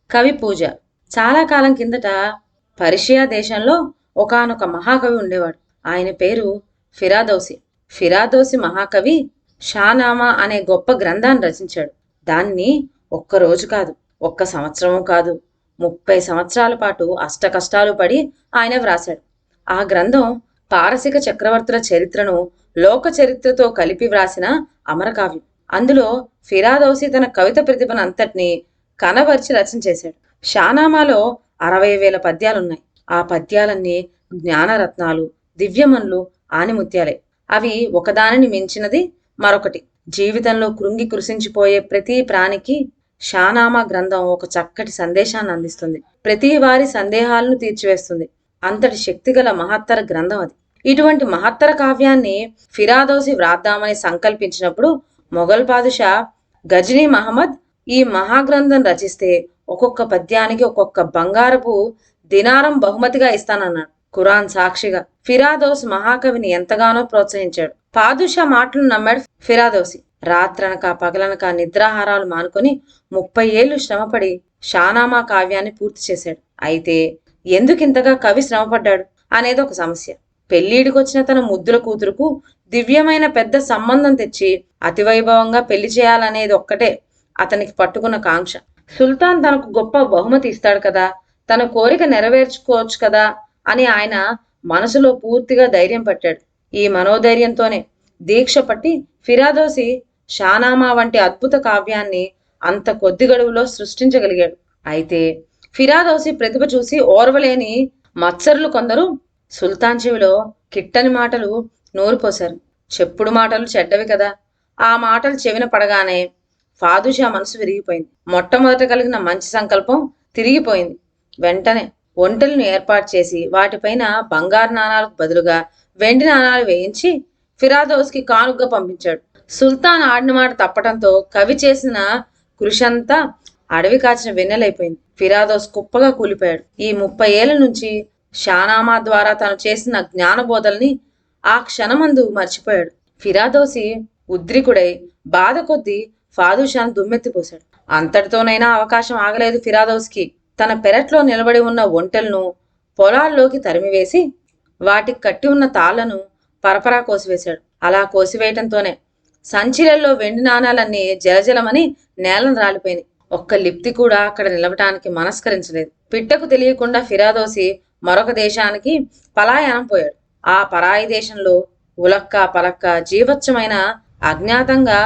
కవి పూజ. చాలా కాలం కిందట పర్షియా దేశంలో ఒకానొక మహాకవి ఉండేవాడు. ఆయన పేరు ఫిరాదౌసి. ఫిరాదౌసి మహాకవి షానామా అనే గొప్ప గ్రంథాన్ని రచించాడు. దాన్ని ఒక్కరోజు కాదు, ఒక్క సంవత్సరము కాదు, 30 సంవత్సరాల పాటు అష్టకష్టాలు పడి ఆయన వ్రాశాడు. ఆ గ్రంథం పారసిక చక్రవర్తుల చరిత్రను లోక చరిత్రతో కలిపి వ్రాసిన అమరకావ్యం. అందులో ఫిరాదౌసి తన కవిత ప్రతిభను అంతటినీ కనబరిచి రచన చేశాడు. షానామాలో 60,000 పద్యాలున్నాయి. ఆ పద్యాలన్నీ జ్ఞానరత్నాలు, దివ్యమన్లు, ఆనిముత్యాలే. అవి ఒకదానిని మించినది మరొకటి. జీవితంలో కృంగి కృషించిపోయే ప్రతి ప్రాణికి షానామా గ్రంథం ఒక చక్కటి సందేశాన్ని అందిస్తుంది. ప్రతి వారి సందేహాలను తీర్చివేస్తుంది. అంతటి శక్తిగల మహత్తర గ్రంథం అది. ఇటువంటి మహత్తర కావ్యాన్ని ఫిరాదౌసి వ్రాద్దామని సంకల్పించినప్పుడు మొఘల్ పాదుషా గజనీ మహమ్మద్ ఈ మహాగ్రంథం రచిస్తే ఒక్కొక్క పద్యానికి ఒక్కొక్క బంగారపు దినారం బహుమతిగా ఇస్తానన్నాడు. ఖురాన్ సాక్షిగా ఫిరాదౌస్ మహాకవిని ఎంతగానో ప్రోత్సహించాడు. పాదుషా మాటలు నమ్మాడు ఫిరాదౌసి. రాత్రనక పగలనక నిద్రాహారాలు మానుకొని 30 ఏళ్లు శ్రమపడి షానామా కావ్యాన్ని పూర్తి చేశాడు. అయితే ఎందుకింతగా కవి శ్రమపడ్డాడు అనేది ఒక సమస్య. పెళ్లిడికొచ్చిన తన ముద్దుల కూతురుకు దివ్యమైన పెద్ద సంబంధం తెచ్చి అతివైభవంగా పెళ్లి చేయాలనేది ఒక్కటే అతనికి పట్టుకున్న కాంక్ష. సుల్తాన్ తనకు గొప్ప బహుమతి ఇస్తాడు కదా, తన కోరిక నెరవేర్చుకోవచ్చు కదా అని ఆయన మనసులో పూర్తిగా ధైర్యం పట్టాడు. ఈ మనోధైర్యంతోనే దీక్ష పట్టి ఫిరాదౌసి షానామా వంటి అద్భుత కావ్యాన్ని అంత కొద్ది గడువులో సృష్టించగలిగాడు. అయితే ఫిరాదౌసి ప్రతిభ చూసి ఓర్వలేని మత్సరులు కొందరు సుల్తాన్ చెవిలో కిట్టని మాటలు నూరిపోశారు. చెప్పుడు మాటలు చెడ్డవి కదా. ఆ మాటలు చెవిన పడగానే ఫాదుషా మనసు విరిగిపోయింది. మొట్టమొదట కలిగిన మంచి సంకల్పం తిరిగిపోయింది. వెంటనే ఒంటెలను ఏర్పాటు చేసి వాటిపైన బంగారు నాణాలకు బదులుగా వెండి నాణాలు వేయించి ఫిరాదౌస్కి కానుగ్గా పంపించాడు. సుల్తాన్ ఆడిన మాట తప్పటంతో కవి చేసిన కృషి అంతా అడవి కాచిన వెన్నెలైపోయింది. ఫిరాదౌస్ కుప్పగా కూలిపోయాడు. ఈ 30 ఏళ్ల నుంచి షానామా ద్వారా తను చేసిన జ్ఞానబోధల్ని ఆ క్షణమందు మర్చిపోయాడు. ఫిరాదౌసి ఉద్రికుడై బాధ కొద్దీ ఫాదుషాను దుమ్మెత్తిపోశాడు. అంతటితోనైనా అవకాశం ఆగలేదు ఫిరాదౌస్కి. తన పెరట్లో నిలబడి ఉన్న ఒంటెలను పొలాల్లోకి తరిమివేసి వాటికి కట్టి ఉన్న తాళ్లను పరపరా కోసివేశాడు. అలా కోసివేయటంతోనే సంచిలల్లో వెండి నాణాలన్నీ జలజలమని నేలను రాలిపోయినాయి. ఒక్క లిప్తి కూడా అక్కడ నిలవటానికి మనస్కరించలేదు. పిట్టకు తెలియకుండా ఫిరాదౌసి మరొక దేశానికి పలాయనం పోయాడు. ఆ పరాయి దేశంలో ఉలక్క పలక్క జీవత్సమైన అజ్ఞాతంగా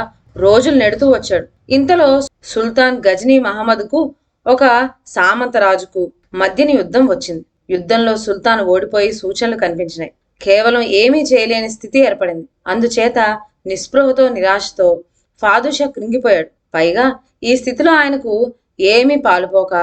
రోజులు నెడుతూ వచ్చాడు. ఇంతలో సుల్తాన్ గజనీ మహమ్మద్కు ఒక సామంతరాజుకు మధ్యన యుద్ధం వచ్చింది. యుద్ధంలో సుల్తాన్ ఓడిపోయి సూచనలు కనిపించినాయి. కేవలం ఏమీ చేయలేని స్థితి ఏర్పడింది. అందుచేత నిస్పృహతో నిరాశతో ఫాదుషా కృంగిపోయాడు. పైగా ఈ స్థితిలో ఆయనకు ఏమీ పాలుపోక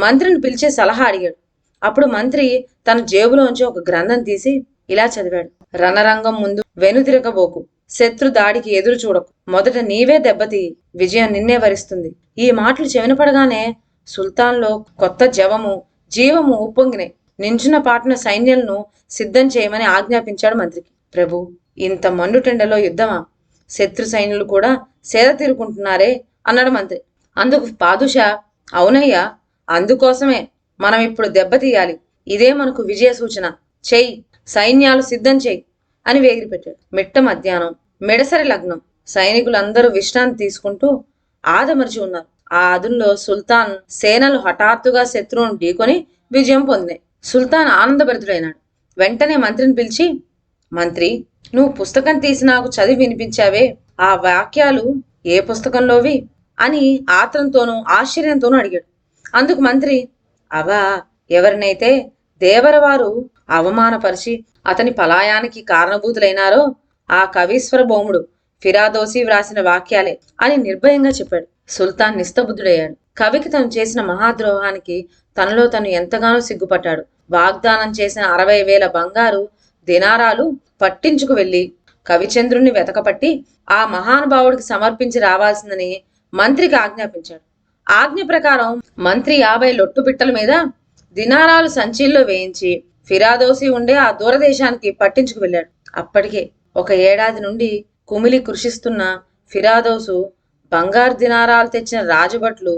మంత్రిని పిలిచే సలహా అడిగాడు. అప్పుడు మంత్రి తన జేబులోంచి ఒక గ్రంథం తీసి ఇలా చదివాడు. రణరంగం ముందు వెనుదిరగబోకు, శత్రు దాడికి ఎదురు చూడకు, మొదట నీవే దెబ్బతి, విజయం నిన్నే వరిస్తుంది. ఈ మాటలు చెవినపడగానే సుల్తాన్లో కొత్త జవము జీవము ఉప్పొంగినాయి. నించున్న పాటున సైన్యాలను సిద్ధం చేయమని ఆజ్ఞాపించాడు మంత్రికి. ప్రభు, ఇంత మండుటెండలో యుద్ధమా? శత్రు సైన్యులు కూడా సేద తీరుకుంటున్నారే అన్నాడు మంత్రి. అందుకు పాదుషా, అవునయ్యా, అందుకోసమే మనం ఇప్పుడు దెబ్బతీయాలి. ఇదే మనకు విజయ సూచన. చెయ్యి, సైన్యాలు సిద్ధం చెయ్యి అని వేగిరిపెట్టాడు. మిట్ట మధ్యాహ్నం, మెడసరి లగ్నం. సైనికులందరూ విశ్రాంతి తీసుకుంటూ ఆదమరిచి ఉన్నారు. ఆ అదుల్లో సుల్తాన్ సేనలు హఠాత్తుగా శత్రువును ఢీకొని విజయం పొందినాయి. సుల్తాన్ ఆనందభరితుడైనాడు. వెంటనే మంత్రిని పిలిచి, మంత్రి, నువ్వు పుస్తకం తీసి నాకు చదివి వినిపించావే, ఆ వాక్యాలు ఏ పుస్తకంలోవి అని ఆత్రంతోనూ ఆశ్చర్యంతోనూ అడిగాడు. అందుకు మంత్రి, అవా, ఎవరినైతే దేవరవారు అవమానపరిచి అతని పలాయానికి కారణభూతులైనారో ఆ కవీశ్వర భౌముడు ఫిరాదౌసి వ్రాసిన వాక్యాలే అని నిర్భయంగా చెప్పాడు. సుల్తాన్ నిస్తబుద్ధుడయ్యాడు. కవికి తను చేసిన మహాద్రోహానికి తనలో తను ఎంతగానో సిగ్గుపడ్డాడు. వాగ్దానం చేసిన 60,000 బంగారు దినారాలు పట్టించుకు వెళ్లి కవిచంద్రుణ్ణి వెతకపట్టి ఆ మహానుభావుడికి సమర్పించి రావాల్సిందని మంత్రికి ఆజ్ఞాపించాడు. ఆజ్ఞ ప్రకారం మంత్రి 50 లొట్టు పిట్టల మీద దినారాలు సంచీల్లో వేయించి ఫిరాదౌసి ఉండే ఆ దూరదేశానికి పట్టించుకు వెళ్ళాడు. అప్పటికే 1 ఏడాది నుండి కుమిలి కృషిస్తున్న ఫిరాదౌసు బంగారు దినారాలు తెచ్చిన రాజభట్లు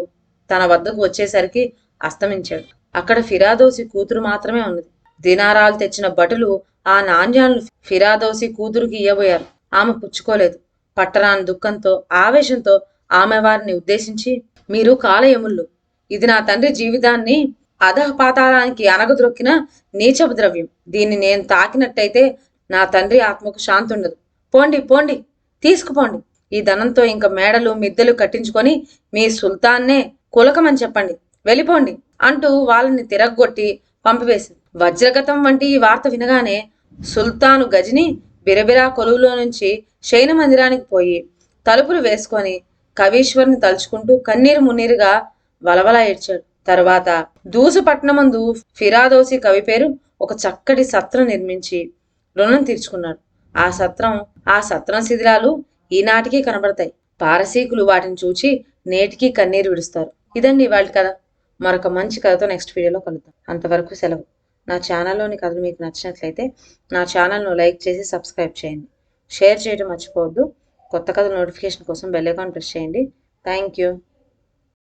తన వద్దకు వచ్చేసరికి అస్తమించాడు. అక్కడ ఫిరాదోసి కూతురు మాత్రమే ఉన్నది. దినారాలు తెచ్చిన భటులు ఆ నాణ్యాలను ఫిరాదోసి కూతురుకి ఇయ్యబోయారు. ఆమె పుచ్చుకోలేదు. పట్టరాని దుఃఖంతో, ఆవేశంతో ఆమె వారిని ఉద్దేశించి, మీరు కాలయముళ్ళు. ఇది నా తండ్రి జీవితాన్ని అధఃపాతాళానికి అనగద్రొక్కిన నీచపు ద్రవ్యం. దీన్ని నేను తాకినట్టయితే నా తండ్రి ఆత్మకు శాంతి ఉండదు. పోండి పోండి, తీసుకుపోండి. ఈ ధనంతో ఇంక మేడలు మిద్దెలు కట్టించుకొని మీ సుల్తాన్నే కులకమని చెప్పండి. వెళ్ళిపోండి అంటూ వాళ్ళని తిరగ్గొట్టి పంపివేసింది. వజ్రగతం వంటి ఈ వార్త వినగానే సుల్తాను గజిని బిరబిరా కొలువులో నుంచి శయన మందిరానికి పోయి తలుపులు వేసుకొని కవీశ్వర్ని తలుచుకుంటూ కన్నీరు మున్నీరుగా వలవలా ఏడ్చాడు. తరువాత దూసుపట్నమందు ఫిరాదోసి కవి పేరు ఒక చక్కటి సత్రం నిర్మించి రుణం తీర్చుకున్నాడు. ఆ సత్రం శిథిలాలు ఈనాటికి కనబడతాయి. పారసీకులు వాటిని చూచి నేటికి కన్నీరు విడుస్తారు. ఇదండి వాళ్ళ కథ. మరొక మంచి కథతో నెక్స్ట్ వీడియోలో కలుద్దాం. అంతవరకు సెలవు. నా ఛానల్లోని కథలు మీకు నచ్చినట్లయితే నా ఛానల్ను లైక్ చేసి సబ్స్క్రైబ్ చేయండి. షేర్ చేయడం మర్చిపోవద్దు. కొత్త కథల నోటిఫికేషన్ కోసం బెల్ ఐకాన్ ప్రెస్ చేయండి. Thank you.